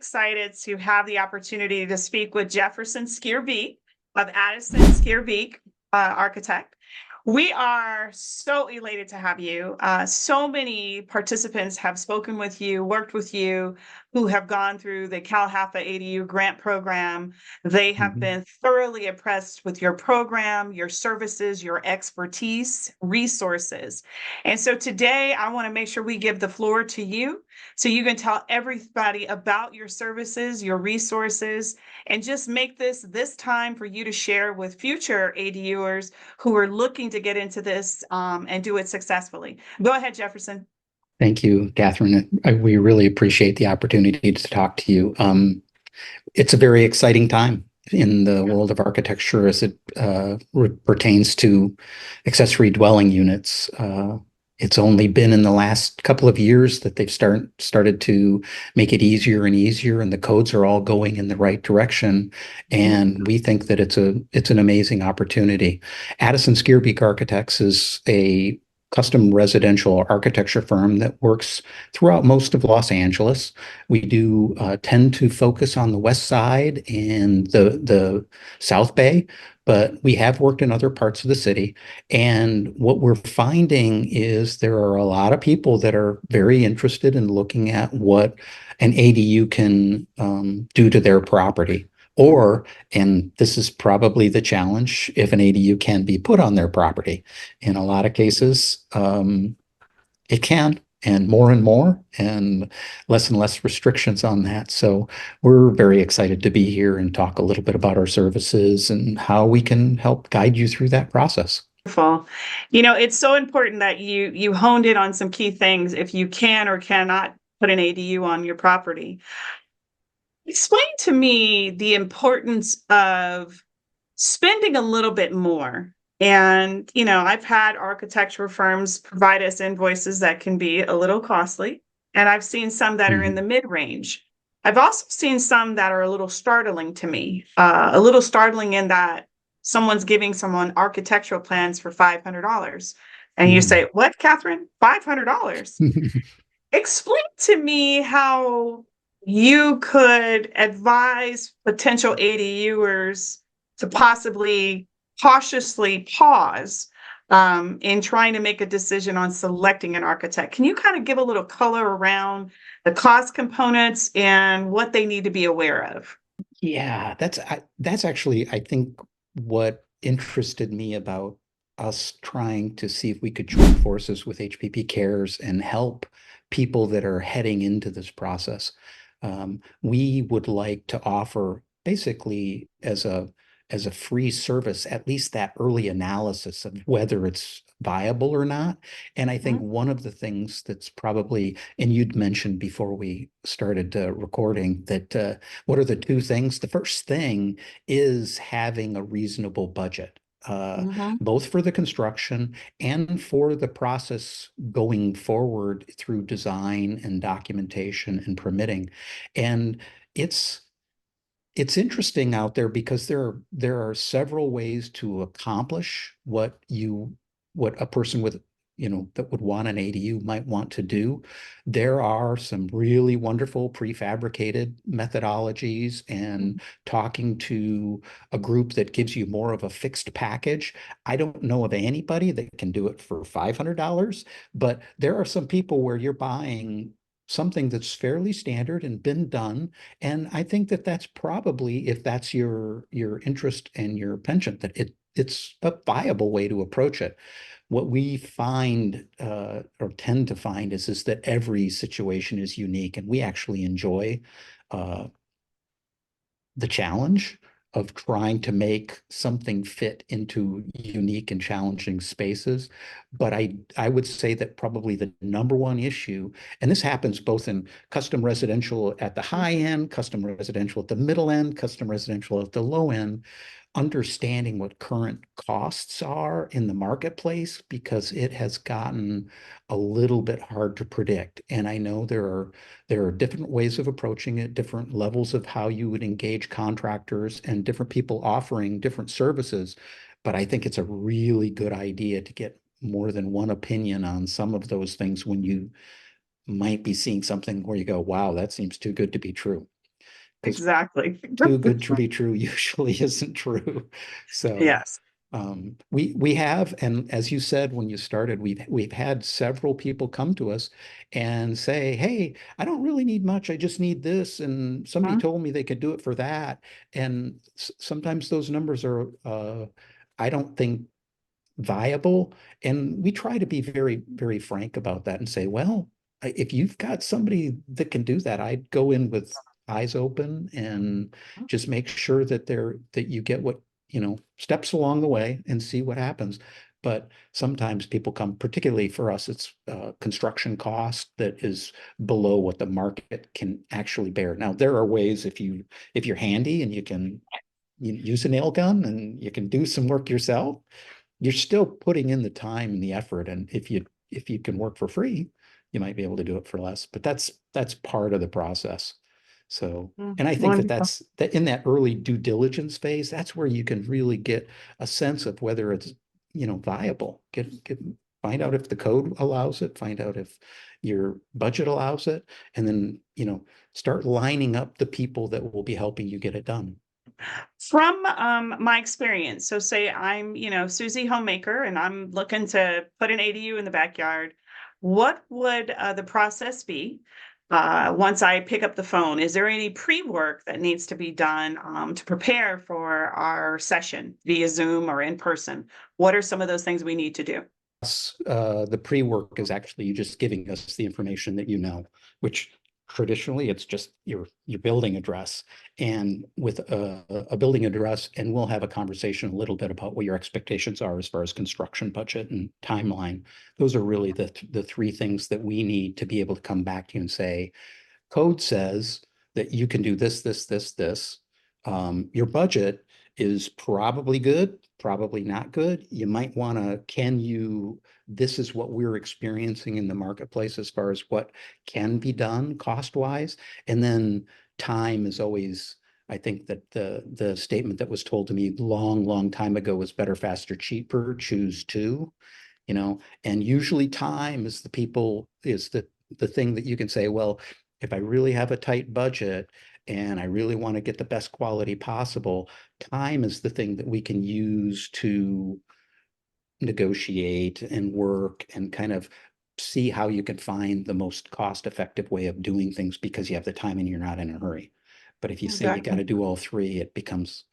excited to have the opportunity to speak with Jefferson Schierbeek of Addison Schierbeek Architect. We are so elated to have you. So many participants have spoken with you, worked with you, who have gone through the Cal Halfa ADU grant program. They have been thoroughly impressed with your program, your services, your expertise, resources. And so today I want to make sure we give the floor to you so you can tell everybody about your services, your resources, and just make this time for you to share with future ADUers who are looking to get into this and do it successfully. Go ahead, Jefferson. Thank you, Catherine. We really appreciate the opportunity to talk to you. It's a very exciting time in the world of architecture as it pertains to accessory dwelling units. It's only been in the last couple of years that they've started to make it easier and easier, and the codes are all going in the right direction. And we think that it's an amazing opportunity. Addison Schierbeek Architects is a custom residential architecture firm that works throughout most of Los Angeles. We do tend to focus on the West Side and the South Bay, but we have worked in other parts of the city. And what we're finding is there are a lot of people that are very interested in looking at what an ADU can do to their property. Or, and this is probably the challenge, if an ADU can be put on their property. In a lot of cases, it can, and more, and less restrictions on that. So we're very excited to be here and talk a little bit about our services and how we can help guide you through that process. Wonderful. You know, it's so important that you honed in on some key things if you can or cannot put an ADU on your property. Explain to me the importance of spending a little bit more. And, you know, I've had architecture firms provide us invoices that can be a little costly. And I've seen some that are in the mid-range. I've also seen some that are a little startling to me, a little startling in that someone's giving someone architectural plans for $500. And you say, what, Catherine? $500? Explain to me how you could advise potential ADUers to possibly cautiously pause in trying to make a decision on selecting an architect. Can you kind of give a little color around the cost components and what they need to be aware of? Yeah, that's actually, I think, what interested me about us trying to see if we could join forces with HPP CARES and help people that are heading into this process. We would like to offer basically as a free service, at least that early analysis of whether it's viable or not. And I think one of the things that's probably, and you'd mentioned before we started recording that what are the two things? The first thing is having a reasonable budget. Both for the construction and for the process going forward through design and documentation and permitting. And it's interesting out there because there are several ways to accomplish what a person with that would want an ADU might want to do. There are some really wonderful prefabricated methodologies, and talking to a group that gives you more of a fixed package. I don't know of anybody that can do it for $500, but there are some people where you're buying something that's fairly standard and been done. And I think that that's probably, if that's your interest and your penchant, that it's a viable way to approach it. What we find or tend to find is that every situation is unique, and we actually enjoy the challenge of trying to make something fit into unique and challenging spaces. But I would say that probably the number one issue, and this happens both in custom residential at the high end, custom residential at the middle end, custom residential at the low end, understanding what current costs are in the marketplace, because it has gotten a little bit hard to predict. And I know there are different ways of approaching it, different levels of how you would engage contractors, and different people offering different services. But I think it's a really good idea to get more than one opinion on some of those things when you might be seeing something where you go, wow, that seems too good to be true. because exactly. too good to be true usually isn't true. So Yes. we have, and as you said when you started, we've had several people come to us and say, "Hey, I don't really need much. I just need this, and somebody Mhm. told me they could do it for that." And sometimes those numbers are, I don't think viable. And we try to be very, very frank about that and say, well, if you've got somebody that can do that, I'd go in with eyes open and just make sure that that you get what, steps along the way and see what happens. But sometimes people come, particularly for us, it's construction cost that is below what the market can actually bear. Now, there are ways if you're handy and you can use a nail gun and you can do some work yourself, you're still putting in the time and the effort. And if you can work for free, you might be able to do it for less. But that's part of the process. So, and I think that Wonderful. that's that in that early due diligence phase, that's where you can really get a sense of whether it's, viable. Find out if the code allows it, find out if your budget allows it, and then, start lining up the people that will be helping you get it done. From my experience, so say I'm, Susie homemaker and I'm looking to put an ADU in the backyard. What would the process be once I pick up the phone? Is there any pre-work that needs to be done to prepare for our session via Zoom or in person? What are some of those things we need to do? The pre-work is actually you just giving us the information that you know, which traditionally it's just your building address. And with a building address, and we'll have a conversation a little bit about what your expectations are as far as construction budget and timeline. Those are really the three things that we need to be able to come back to you and say, code says that you can do this, this, this, this. Your budget is probably good, probably not good. You might want to, this is what we're experiencing in the marketplace as far as what can be done cost wise. And then time is always, I think that the statement that was told to me long, long time ago was better, faster, cheaper, choose two, and usually time is the thing that you can say, well, if I really have a tight budget and I really want to get the best quality possible, time is the thing that we can use to negotiate and work and kind of see how you can find the most cost-effective way of doing things because you have the time and you're not in a hurry. But if you say you got Exactly. to do all three, it becomes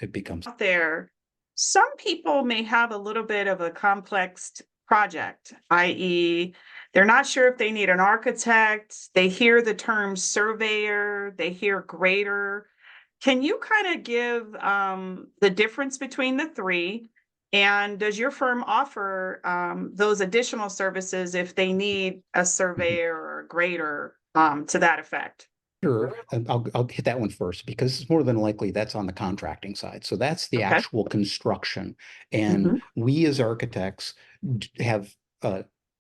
Out there, some people may have a little bit of a complex project, i.e., they're not sure if they need an architect. They hear the term surveyor, they hear grader. Can you kind of give the difference between the three? And does your firm offer those additional services if they need a surveyor or a grader to that effect? Sure, and I'll hit that one first because it's more than likely that's on the contracting side. So that's the Okay. actual construction. And Mhm. we as architects have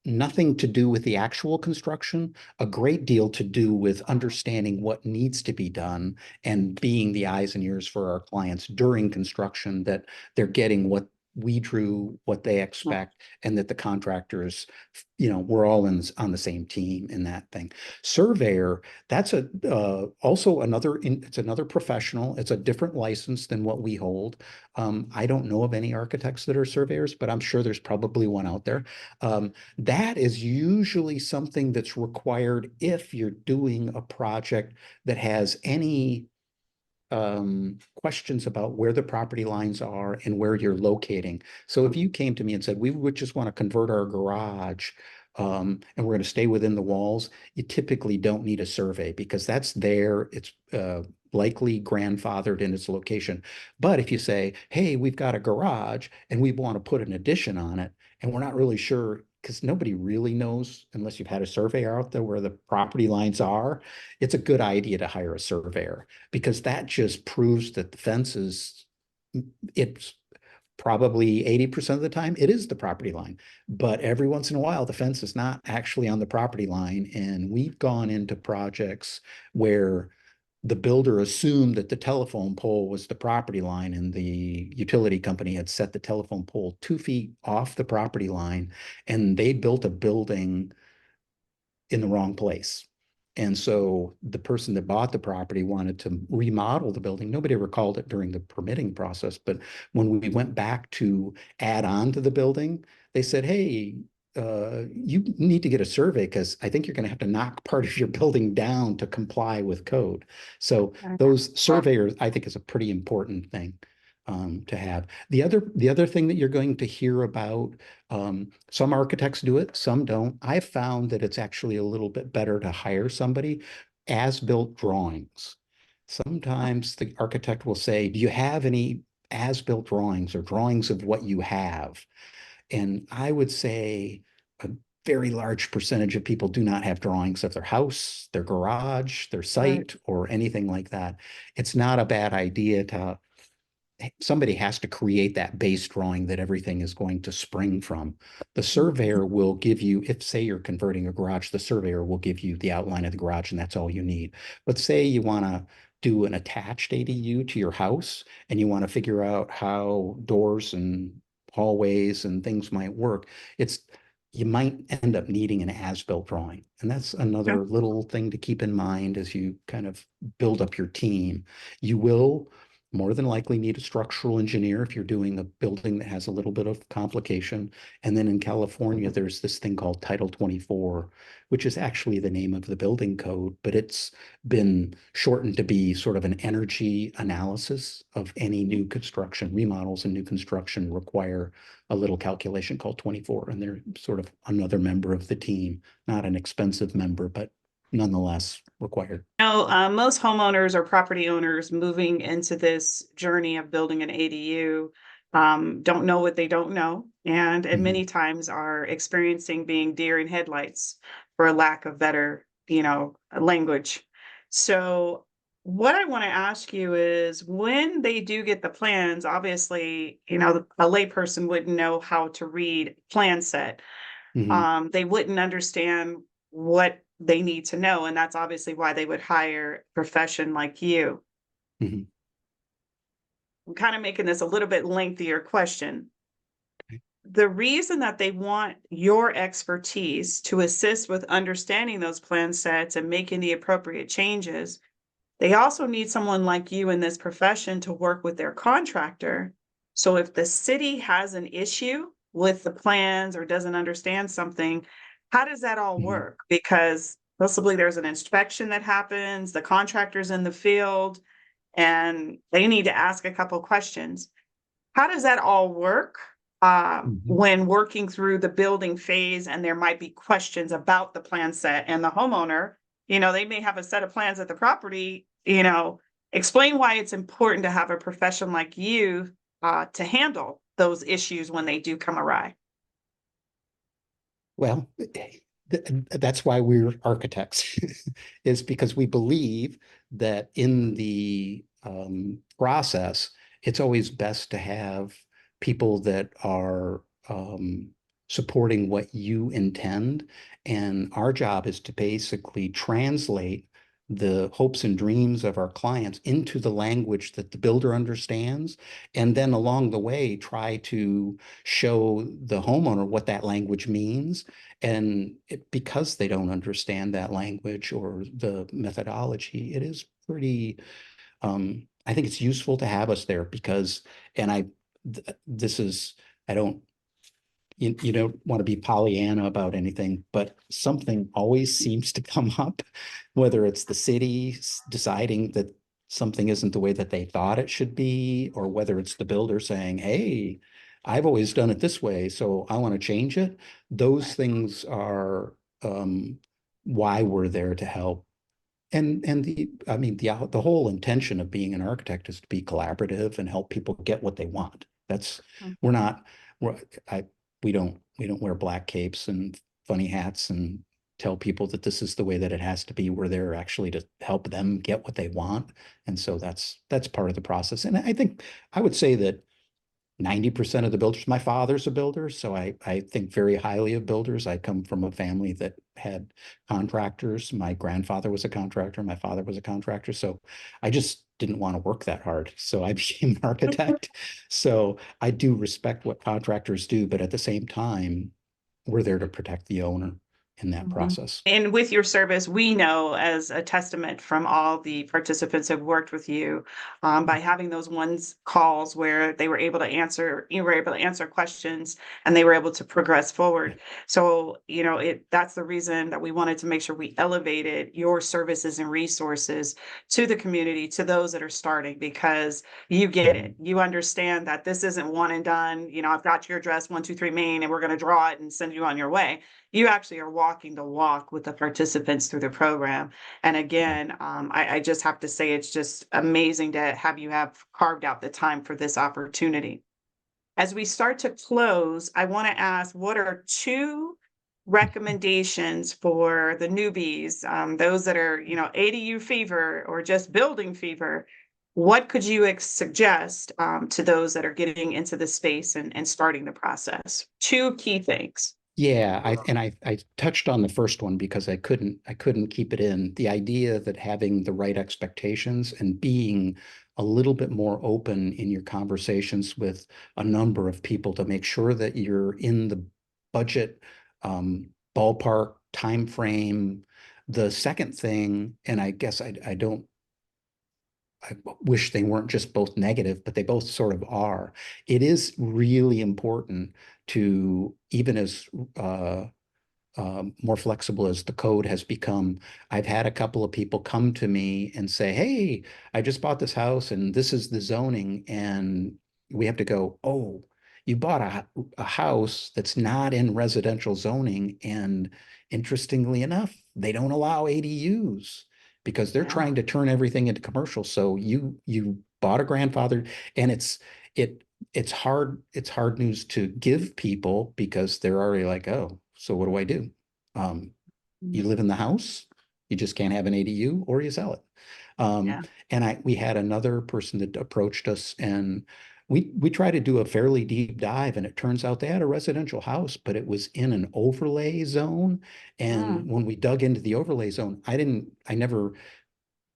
nothing to do with the actual construction, a great deal to do with understanding what needs to be done and being the eyes and ears for our clients during construction, that they're getting what we drew, what they expect, and that the contractors, we're all on the same team in that thing. Surveyor, that's also it's another professional. It's a different license than what we hold. I don't know of any architects that are surveyors, but I'm sure there's probably one out there. That is usually something that's required if you're doing a project that has any questions about where the property lines are and where you're locating. So if you came to me and said, we would just want to convert our garage, and we're going to stay within the walls, you typically don't need a survey because that's there. It's likely grandfathered in its location. But if you say, hey, we've got a garage and we want to put an addition on it, and we're not really sure, because nobody really knows unless you've had a surveyor out there where the property lines are, it's a good idea to hire a surveyor because that just proves that the fence it's probably 80% of the time it is the property line. But every once in a while, the fence is not actually on the property line. And we've gone into projects where the builder assumed that the telephone pole was the property line and the utility company had set the telephone pole 2 feet off the property line, and they built a building in the wrong place. And so the person that bought the property wanted to remodel the building. Nobody ever called it during the permitting process, but when we went back to add on to the building, they said, hey, you need to get a survey because I think you're going to have to knock part of your building down to comply with code. So those surveyors, I think, is a pretty important thing to have. The other thing that you're going to hear about, some architects do it, some don't. I've found that it's actually a little bit better to hire somebody as-built drawings. Sometimes the architect will say, do you have any as-built drawings or drawings of what you have? And I would say a very large percentage of people do not have drawings of their house, their garage, their Right. site, or anything like that. It's not a bad idea to somebody has to create that base drawing that everything is going to spring from. The surveyor will give you, if say you're converting a garage, the surveyor will give you the outline of the garage and that's all you need. But say you want to do an attached ADU to your house and you want to figure out how doors and hallways and things might work, it's you might end up needing an as-built drawing. And that's Okay. another little thing to keep in mind as you kind of build up your team. You will more than likely need a structural engineer if you're doing a building that has a little bit of complication. And then in California, there's this thing called Title 24, which is actually the name of the building code, but it's been shortened to be sort of an energy analysis of any new construction. Remodels and new construction require a little calculation called 24, and they're sort of another member of the team, not an expensive member, but nonetheless required. Most homeowners or property owners moving into this journey of building an ADU don't know what they don't know, and Mhm. many times are experiencing being deer in headlights for a lack of better, language. So, what I want to ask you is, when they do get the plans, obviously, a layperson wouldn't know how to read plan set. Mhm. They wouldn't understand what they need to know, and that's obviously why they would hire a profession like you. Mhm. I'm kind of making this a little bit lengthier question. Okay. The reason that they want your expertise to assist with understanding those plan sets and making the appropriate changes, they also need someone like you in this profession to work with their contractor. So if the city has an issue with the plans or doesn't understand something, how does that all Mhm. work? Because possibly there's an inspection that happens, the contractor's in the field, and they need to ask a couple questions. How does that all work Mhm. when working through the building phase and there might be questions about the plan set and the homeowner, they may have a set of plans at the property, explain why it's important to have a profession like you to handle those issues when they do come awry. Well, that's why we're architects, is because we believe that in the process, it's always best to have people that are supporting what you intend. And our job is to basically translate the hopes and dreams of our clients into the language that the builder understands. And then along the way, try to show the homeowner what that language means and because they don't understand that language or the methodology, it is pretty, I think it's useful to have us there because, and this is, I don't, you don't want to be Pollyanna about anything, but something always seems to come up, whether it's the city deciding that something isn't the way that they thought it should be, or whether it's the builder saying, hey, I've always done it this way, so I want to change it. Those things are why we're there to help. And I mean, the whole intention of being an architect is to be collaborative and help people get what they want. That's we're not we're I we don't wear black capes and funny hats and tell people that this is the way that it has to be. We're there actually to help them get what they want. And so that's part of the process. And I think I would say that 90% of the builders, my father's a builder, so I think very highly of builders. I come from a family that had contractors. My grandfather was a contractor, my father was a contractor, so I just didn't want to work that hard. So I became an architect. So I do respect what contractors do, but at the same time, we're there to protect the owner. in that Mhm. process. And with your service, we know as a testament from all the participants who have worked with you, by having those ones calls where they were able to answer, you were able to answer questions and they were able to progress Yeah. forward. So, that's the reason that we wanted to make sure we elevated your services and resources to the community, to those that are starting, because you get it. Mhm. You understand that this isn't one and done. I've got your address 123 Main and we're going to draw it and send you on your way. You actually are walking the walk with the participants through the program. And Yeah. again, I just have to say it's just amazing to have you have carved out the time for this opportunity. As we start to close, I want to ask, what are two recommendations for the newbies, those that are, ADU fever or just building fever? What could you suggest to those that are getting into the space and starting the process? Two key things. Yeah, I touched on the first one because I couldn't keep it in. The idea that having the right expectations and being a little bit more open in your conversations with a number of people to make sure that you're in the budget, ballpark, time frame. The second thing, and I guess I don't, I wish they weren't just both negative, but they both sort of are. It is really important to, even as more flexible as the code has become. I've had a couple of people come to me and say, "Hey, I just bought this house and this is the zoning." And we have to go, "Oh, you bought a house that's not in residential zoning." And interestingly enough, they don't allow ADUs because they're Yeah. trying to turn everything into commercial. So you bought a grandfather, and it it's hard news to give people because they're already like, oh, so what do I do? Um, you Mhm. live in the house, you just can't have an ADU, or you sell it. Um, Yeah. and we had another person that approached us, and we tried to do a fairly deep dive, and it turns out they had a residential house, but it was in an overlay zone. And Mm. when we dug into the overlay zone, I never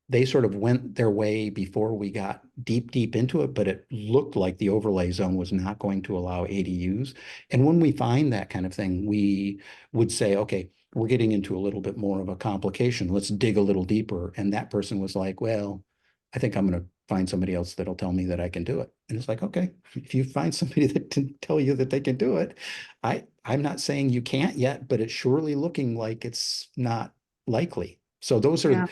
they sort of went their way before we got deep, deep into it, but it looked like the overlay zone was not going to allow ADUs. And when we find that kind of thing, we would say, okay, we're getting into a little bit more of a complication. Let's dig a little deeper. And that person was like, well, I think I'm going to find somebody else that'll tell me that I can do it. And it's like, okay, if you find somebody that can tell you that they can do it, I'm not saying you can't yet, but it's surely looking like it's not likely. So those are Yeah.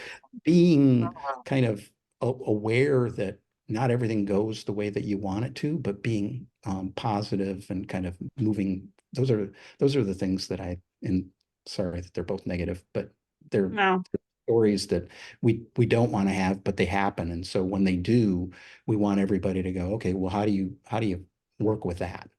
being kind of aware that not everything goes the way that you want it to, but being positive and kind of moving. Those are the things that and sorry that they're both negative, but they're No. stories that we don't want to have, but they happen. And so when they do, we want everybody to go, okay, well, how do you work with that?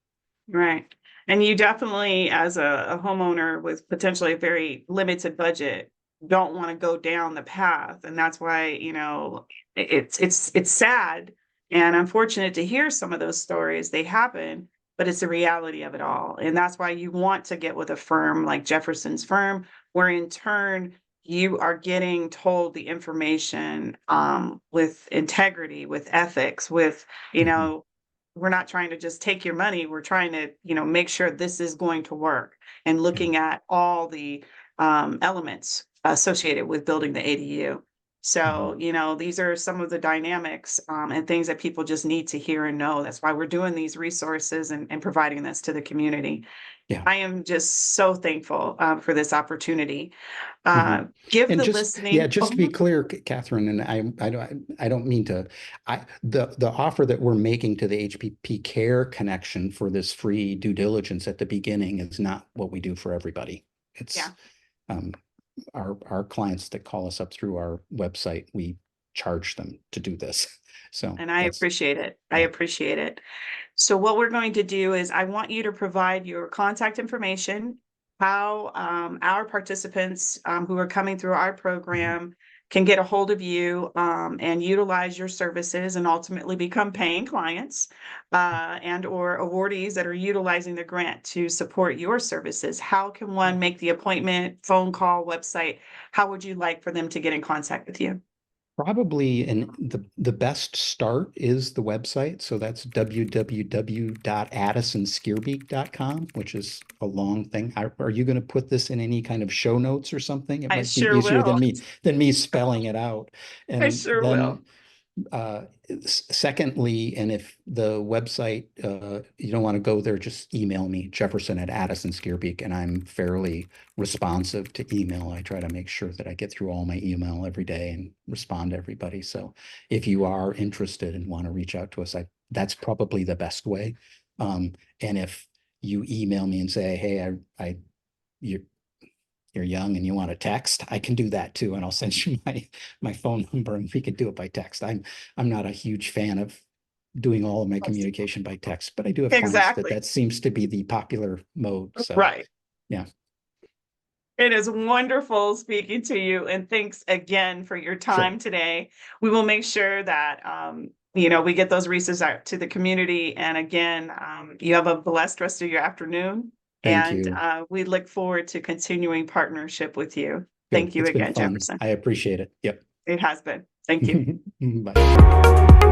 Right. And you definitely, as a homeowner with potentially a very limited budget, don't want to go down the path. And that's why, it's sad and unfortunate to hear some of those stories. They happen, but it's the reality of it all. And that's why you want to get with a firm like Jefferson's firm, where in turn you are getting told the information with integrity, with ethics, with, you Mhm. know, we're not trying to just take your money. We're trying to, make sure this is going to work and Yeah. looking at all the elements associated with building the ADU. Mhm. So, these are some of the dynamics and things that people just need to hear and know. That's why we're doing these resources and providing this to the community. Yeah. I am just so thankful for this opportunity. Mhm. Give And the just, yeah, listening. just to be clear, Catherine, and I don't mean to, the offer that we're making to the HPP Care connection for this free due diligence at the beginning is not what we do for everybody. It's Yeah. um, our clients that call us up through our website, we charge them to do this. So And I that's, appreciate it. I yeah. appreciate it. So what we're going to do is I want you to provide your contact information, how our participants who are coming through our Mhm. program can get a hold of you and utilize your services and ultimately become paying clients and or awardees that are utilizing the grant to support your services. How can Yeah. one make the appointment, phone call, website? How would you like for them to get in contact with you? Probably, and the best start is the website. So that's www.addisonschierbeek.com, which is a long thing. Are you going to put this in any kind of show notes or something? It I might be sure easier will. than me spelling it out. I And sure will. then secondly, and if the website, you don't want to go there, just email me, Jefferson at Addison Schierbeek, and I'm fairly responsive to email. I try to make sure that I get through all my email every day and respond to everybody. So if you are interested and want to reach out to us, that's probably the best way. And if you email me and say, hey, you you're young and you want to text, I can do that too. And I'll send you my phone number and we could do it by text. I'm not a huge fan of doing all of my communication by text, but I do have clients Exactly. that seems to be the popular mode. So Right. yeah, It is wonderful speaking to you, and thanks again for your sure. time today. We will make sure that we get those resources out to the community. And again, you have a blessed rest of your afternoon, Thank and you. we look forward to continuing partnership with you. Good. Thank you It's been again, fun. Jefferson. I appreciate it. Yep. It has been. Thank you. Bye.